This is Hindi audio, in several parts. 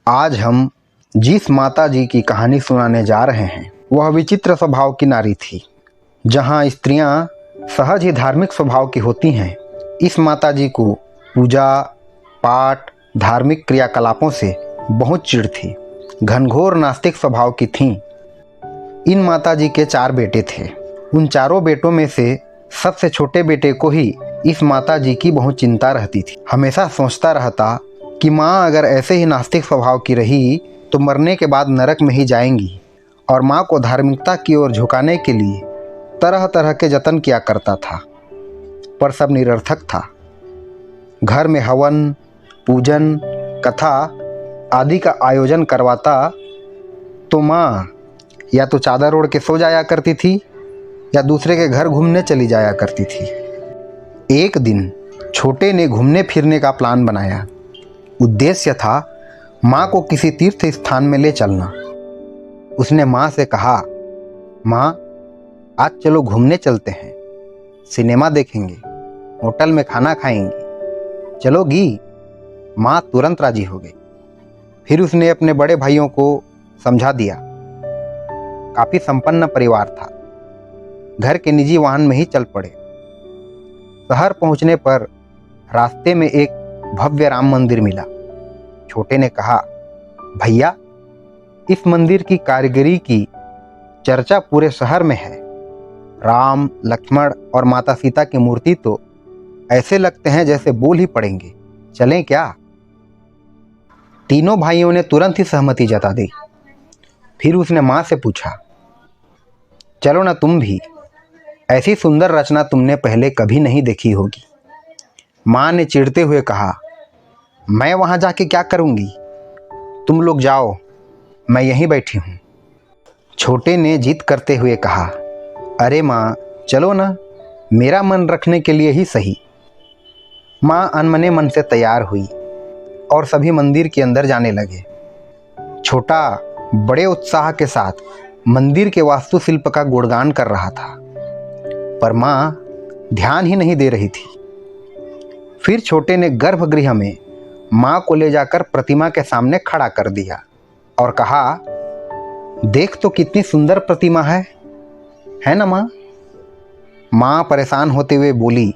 आज हम जिस माता जी की कहानी सुनाने जा रहे हैं वह विचित्र स्वभाव की नारी थी। जहाँ स्त्रियां सहज ही धार्मिक स्वभाव की होती हैं, इस माता जी को पूजा पाठ धार्मिक क्रियाकलापों से बहुत चिढ़ थी। घनघोर नास्तिक स्वभाव की थीं। इन माता जी के 4 बेटे थे। उन चारों बेटों में से सबसे छोटे बेटे को ही इस माता जी की बहुत चिंता रहती थी। हमेशा सोचता रहता कि माँ अगर ऐसे ही नास्तिक स्वभाव की रही तो मरने के बाद नरक में ही जाएंगी, और माँ को धार्मिकता की ओर झुकाने के लिए तरह तरह के जतन किया करता था, पर सब निरर्थक था। घर में हवन पूजन कथा आदि का आयोजन करवाता तो माँ या तो चादर ओढ़ के सो जाया करती थी या दूसरे के घर घूमने चली जाया करती थी। एक दिन छोटे ने घूमने फिरने का प्लान बनाया। उद्देश्य था माँ को किसी तीर्थ स्थान में ले चलना। उसने माँ से कहा, माँ आज चलो घूमने चलते हैं, सिनेमा देखेंगे, होटल में खाना खाएंगे, चलोगी? माँ तुरंत राजी हो गई। फिर उसने अपने बड़े भाइयों को समझा दिया। काफी संपन्न परिवार था। घर के निजी वाहन में ही चल पड़े। शहर पहुंचने पर रास्ते में एक भव्य राम मंदिर मिला। छोटे ने कहा, भैया इस मंदिर की कारीगरी की चर्चा पूरे शहर में है। राम लक्ष्मण और माता सीता की मूर्ति तो ऐसे लगते हैं जैसे बोल ही पड़ेंगे, चलें क्या? तीनों भाइयों ने तुरंत ही सहमति जता दी। फिर उसने माँ से पूछा, चलो ना तुम भी, ऐसी सुंदर रचना तुमने पहले कभी नहीं देखी होगी। माँ ने चिढ़ते हुए कहा, मैं वहां जाके क्या करूंगी? तुम लोग जाओ, मैं यहीं बैठी हूं। छोटे ने जिद करते हुए कहा, अरे माँ चलो ना, मेरा मन रखने के लिए ही सही। माँ अनमने मन से तैयार हुई और सभी मंदिर के अंदर जाने लगे। छोटा बड़े उत्साह के साथ मंदिर के वास्तुशिल्प का गुणगान कर रहा था, पर माँ ध्यान ही नहीं दे रही थी। फिर छोटे ने गर्भगृह में माँ को ले जाकर प्रतिमा के सामने खड़ा कर दिया और कहा, देख तो कितनी सुंदर प्रतिमा है ना माँ? माँ परेशान होते हुए बोली,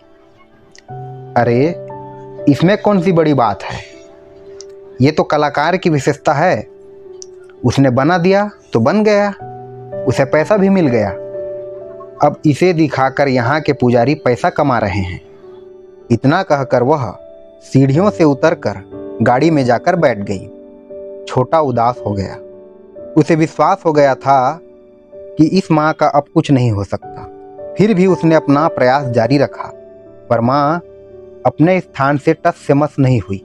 अरे इसमें कौन सी बड़ी बात है, ये तो कलाकार की विशेषता है। उसने बना दिया तो बन गया, उसे पैसा भी मिल गया। अब इसे दिखाकर यहाँ के पुजारी पैसा कमा रहे हैं। इतना कहकर वह सीढ़ियों से उतरकर गाड़ी में जाकर बैठ गई। छोटा उदास हो गया। उसे विश्वास हो गया था कि इस माँ का अब कुछ नहीं हो सकता। फिर भी उसने अपना प्रयास जारी रखा, पर माँ अपने स्थान से टस से मस नहीं हुई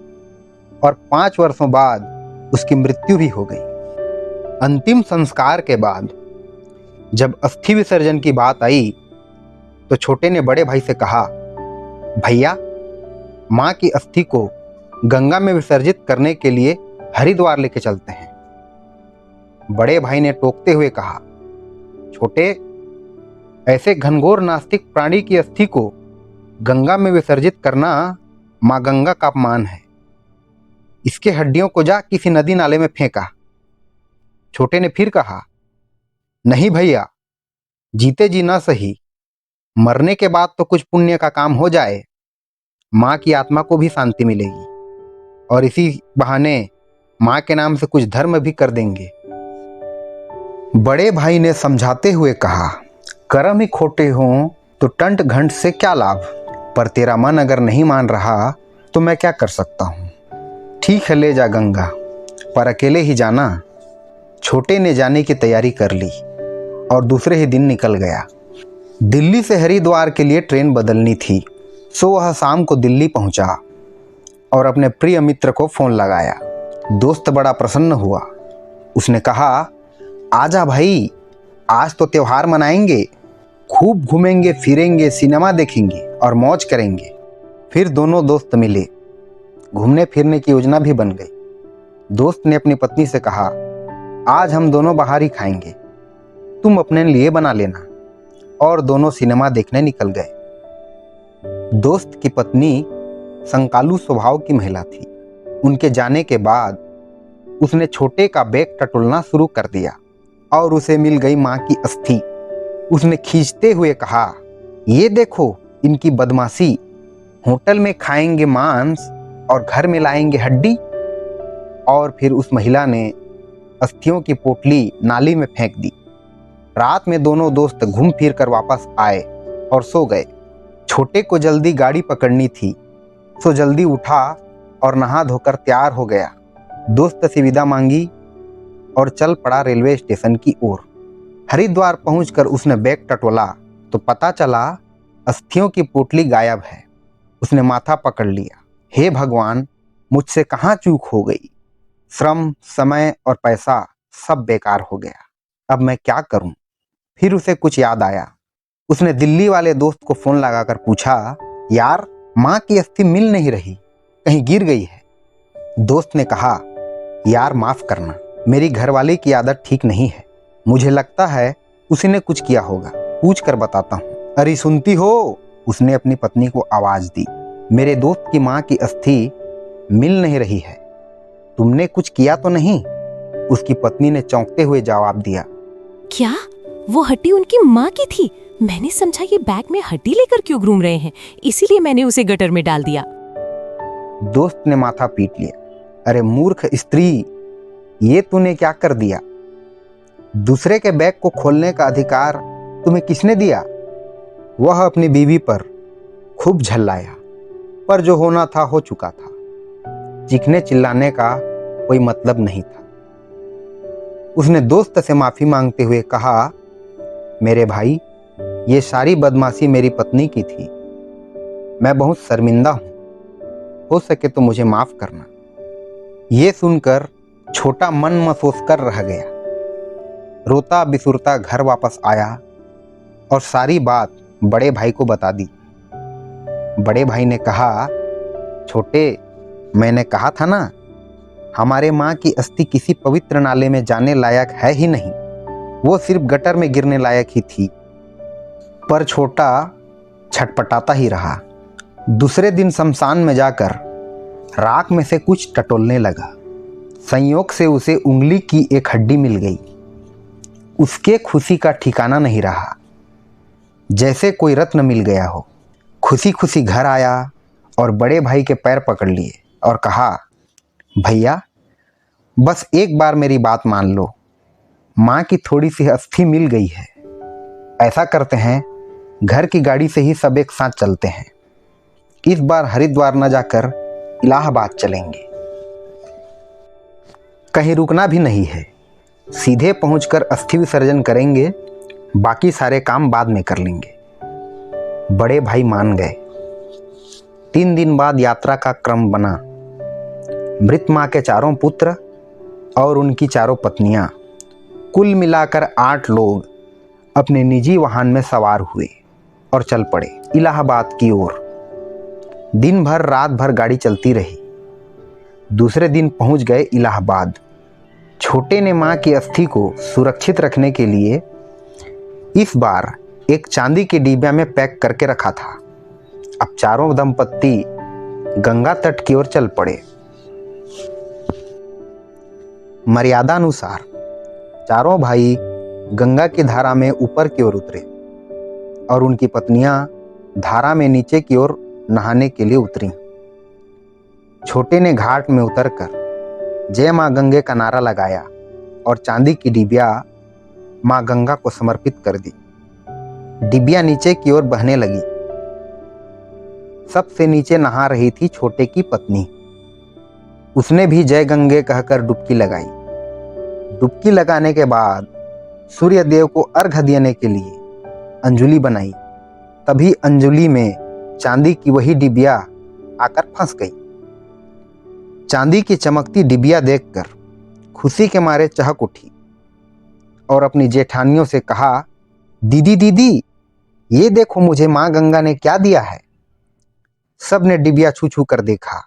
और 5 वर्षों बाद उसकी मृत्यु भी हो गई। अंतिम संस्कार के बाद जब अस्थि विसर्जन की बात आई तो छोटे ने बड़े भाई से कहा, भैया माँ की अस्थि को गंगा में विसर्जित करने के लिए हरिद्वार लेके चलते हैं। बड़े भाई ने टोकते हुए कहा, छोटे ऐसे घनघोर नास्तिक प्राणी की अस्थि को गंगा में विसर्जित करना माँ गंगा का अपमान है। इसके हड्डियों को जा किसी नदी नाले में फेंका। छोटे ने फिर कहा, नहीं भैया, जीते जी ना सही, मरने के बाद तो कुछ पुण्य का काम हो जाए, माँ की आत्मा को भी शांति मिलेगी और इसी बहाने माँ के नाम से कुछ धर्म भी कर देंगे। बड़े भाई ने समझाते हुए कहा, कर्म ही खोटे हों तो टंट घंट से क्या लाभ, पर तेरा मन अगर नहीं मान रहा तो मैं क्या कर सकता हूँ। ठीक है ले जा गंगा, पर अकेले ही जाना। छोटे ने जाने की तैयारी कर ली और दूसरे ही दिन निकल गया। दिल्ली से हरिद्वार के लिए ट्रेन बदलनी थी, सो वह शाम को दिल्ली पहुंचा और अपने प्रिय मित्र को फोन लगाया। दोस्त बड़ा प्रसन्न हुआ। उसने कहा, आजा भाई, आज तो त्योहार मनाएंगे, खूब घूमेंगे फिरेंगे, सिनेमा देखेंगे और मौज करेंगे। फिर दोनों दोस्त मिले। घूमने फिरने की योजना भी बन गई। दोस्त ने अपनी पत्नी से कहा, आज हम दोनों बाहर ही खाएंगे, तुम अपने लिए बना लेना, और दोनों सिनेमा देखने निकल गए। दोस्त की पत्नी संकालू स्वभाव की महिला थी। उनके जाने के बाद उसने छोटे का बैग टटोलना शुरू कर दिया और उसे मिल गई माँ की अस्थि। उसने खींचते हुए कहा, ये देखो इनकी बदमाशी, होटल में खाएंगे मांस और घर में लाएंगे हड्डी। और फिर उस महिला ने अस्थियों की पोटली नाली में फेंक दी। रात में दोनों दोस्त घूम फिर कर वापस आए और सो गए। छोटे को जल्दी गाड़ी पकड़नी थी, सो जल्दी उठा और नहा धोकर तैयार हो गया। दोस्त से विदा मांगी और चल पड़ा रेलवे स्टेशन की ओर। हरिद्वार पहुंचकर उसने बैग टटोला तो पता चला अस्थियों की पोटली गायब है। उसने माथा पकड़ लिया, हे भगवान, मुझसे कहाँ चूक हो गई। श्रम, समय और पैसा सब बेकार हो गया। अब मैं क्या करूं? फिर उसे कुछ याद आया। उसने दिल्ली वाले दोस्त को फोन लगाकर पूछा, यार माँ की अस्थि मिल नहीं रही, कहीं गिर गई है? दोस्त ने कहा, यार माफ करना, मेरी घरवाली की आदत ठीक नहीं है। मुझे लगता है उसी ने कुछ किया होगा, पूछ कर बताता हूँ। अरे सुनती हो? उसने अपनी पत्नी को आवाज दी, मेरे दोस्त की माँ की अस्थि मिल नहीं रही है, तुमने कुछ किया तो नहीं? उसकी पत्नी ने चौंकते हुए जवाब दिया, क्या वो हड्डी उनकी माँ की थी? मैंने समझा ये बैग में हड्डी लेकर क्यों घूम रहे हैं, इसीलिए मैंने उसे गटर में डाल दिया। दोस्त ने माथा पीट लिया, अरे मूर्ख स्त्री, ये तूने क्या कर दिया? दूसरे के बैग को खोलने का अधिकार तुम्हें किसने दिया? वह अपनी बीवी पर खूब झल्लाया, पर जो होना था हो चुका था। चीखने चिल्लाने का कोई मतलब नहीं था। उसने दोस्त से माफी मांगते हुए कहा, मेरे भाई, ये सारी बदमाशी मेरी पत्नी की थी। मैं बहुत शर्मिंदा हूं, हो सके तो मुझे माफ करना। ये सुनकर छोटा मन महसूस कर रह गया। रोता बिसुरता घर वापस आया और सारी बात बड़े भाई को बता दी। बड़े भाई ने कहा, छोटे, मैंने कहा था ना, हमारे माँ की अस्थि किसी पवित्र नाले में जाने लायक है ही नहीं, वो सिर्फ गटर में गिरने लायक ही थी। पर छोटा छटपटाता ही रहा। दूसरे दिन शमशान में जाकर राख में से कुछ टटोलने लगा। संयोग से उसे उंगली की एक हड्डी मिल गई। उसके खुशी का ठिकाना नहीं रहा, जैसे कोई रत्न मिल गया हो। खुशी खुशी घर आया और बड़े भाई के पैर पकड़ लिए और कहा, भैया, बस एक बार मेरी बात मान लो, माँ की थोड़ी सी अस्थि मिल गई है। ऐसा करते हैं, घर की गाड़ी से ही सब एक साथ चलते हैं। इस बार हरिद्वार न जाकर इलाहाबाद चलेंगे। कहीं रुकना भी नहीं है, सीधे पहुंचकर अस्थि विसर्जन करेंगे, बाकी सारे काम बाद में कर लेंगे। बड़े भाई मान गए। 3 दिन बाद यात्रा का क्रम बना। मृत माँ के 4 पुत्र और उनकी 4 पत्नियां, कुल मिलाकर 8 लोग अपने निजी वाहन में सवार हुए और चल पड़े इलाहाबाद की ओर। दिन भर रात भर गाड़ी चलती रही। दूसरे दिन पहुंच गए इलाहाबाद। छोटे ने माँ की अस्थि को सुरक्षित रखने के लिए इस बार एक चांदी के डिब्बा में पैक करके रखा था। अब चारों दंपत्ति गंगा तट की ओर चल पड़े। मर्यादानुसार चारों भाई गंगा की धारा में ऊपर की ओर उतरे और उनकी पत्नियां धारा में नीचे की ओर नहाने के लिए उतरी। छोटे ने घाट में उतरकर जय मां गंगे का नारा लगाया और चांदी की डिबिया मां गंगा को समर्पित कर दी। डिबिया नीचे की ओर बहने लगी। सबसे नीचे नहा रही थी छोटे की पत्नी। उसने भी जय गंगे कहकर डुबकी लगाई। डुबकी लगाने के बाद सूर्य देव को अर्घ्य देने के लिए अंजुलि बनाई। तभी अंजुलि में चांदी की वही डिबिया आकर फंस गई। चांदी की चमकती डिबिया देखकर खुशी के मारे चहक उठी और अपनी जेठानियों से कहा, दीदी दीदी, ये देखो मुझे मां गंगा ने क्या दिया है। सब ने डिबिया छू छू कर देखा।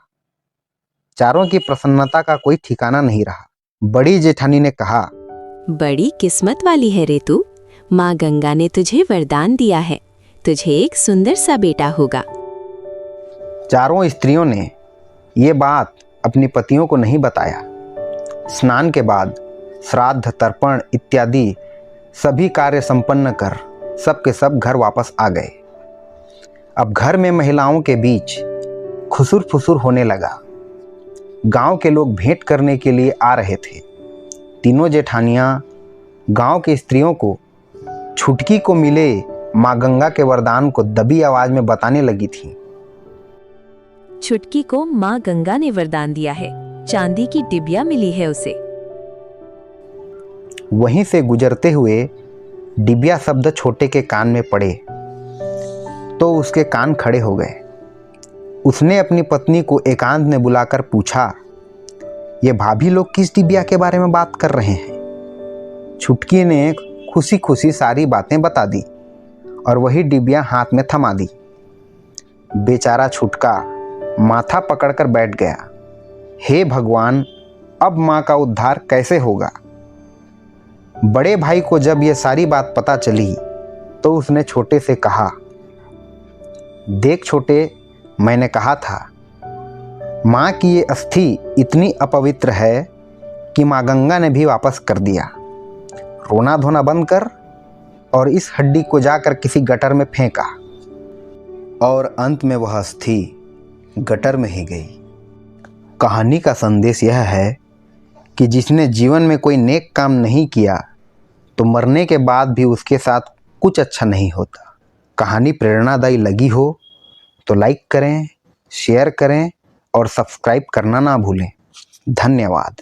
चारों की प्रसन्नता का कोई ठिकाना नहीं रहा। बड़ी जेठानी ने कहा, बड़ी किस्मत वाली है रे तू, माँ गंगा ने तुझे वरदान दिया है, तुझे एक सुंदर सा बेटा होगा। चारों स्त्रियों ने ये बात अपने पतियों को नहीं बताया। स्नान के बाद श्राद्ध तर्पण इत्यादि सभी कार्य संपन्न कर सब के सब घर वापस आ गए। अब घर में महिलाओं के बीच खुसुर फुसुर होने लगा। गांव के लोग भेंट करने के लिए आ रहे थे। तीनों जेठानियां गांव की स्त्रियों को छुटकी को मिले माँ गंगा के वरदान को दबी आवाज में बताने लगी थी। छुटकी को माँ गंगा ने वरदान दिया है, चांदी की डिबिया मिली है उसे। वहीं से गुजरते हुए डिबिया शब्द छोटे के कान में पड़े तो उसके कान खड़े हो गए। उसने अपनी पत्नी को एकांत में बुलाकर पूछा, ये भाभी लोग किस डिबिया के बारे में बात कर रहे हैं? छुटकी ने खुशी खुशी सारी बातें बता दी और वही डिबिया हाथ में थमा दी। बेचारा छुटका माथा पकड़कर बैठ गया। हे भगवान, अब माँ का उद्धार कैसे होगा? बड़े भाई को जब ये सारी बात पता चली तो उसने छोटे से कहा, देख छोटे, मैंने कहा था माँ की ये अस्थि इतनी अपवित्र है कि माँ गंगा ने भी वापस कर दिया। रोना धोना बंद कर और इस हड्डी को जाकर किसी गटर में फेंका। और अंत में वह अस्थि गटर में ही गई। कहानी का संदेश यह है कि जिसने जीवन में कोई नेक काम नहीं किया तो मरने के बाद भी उसके साथ कुछ अच्छा नहीं होता। कहानी प्रेरणादायी लगी हो तो लाइक करें, शेयर करें और सब्सक्राइब करना ना भूलें। धन्यवाद।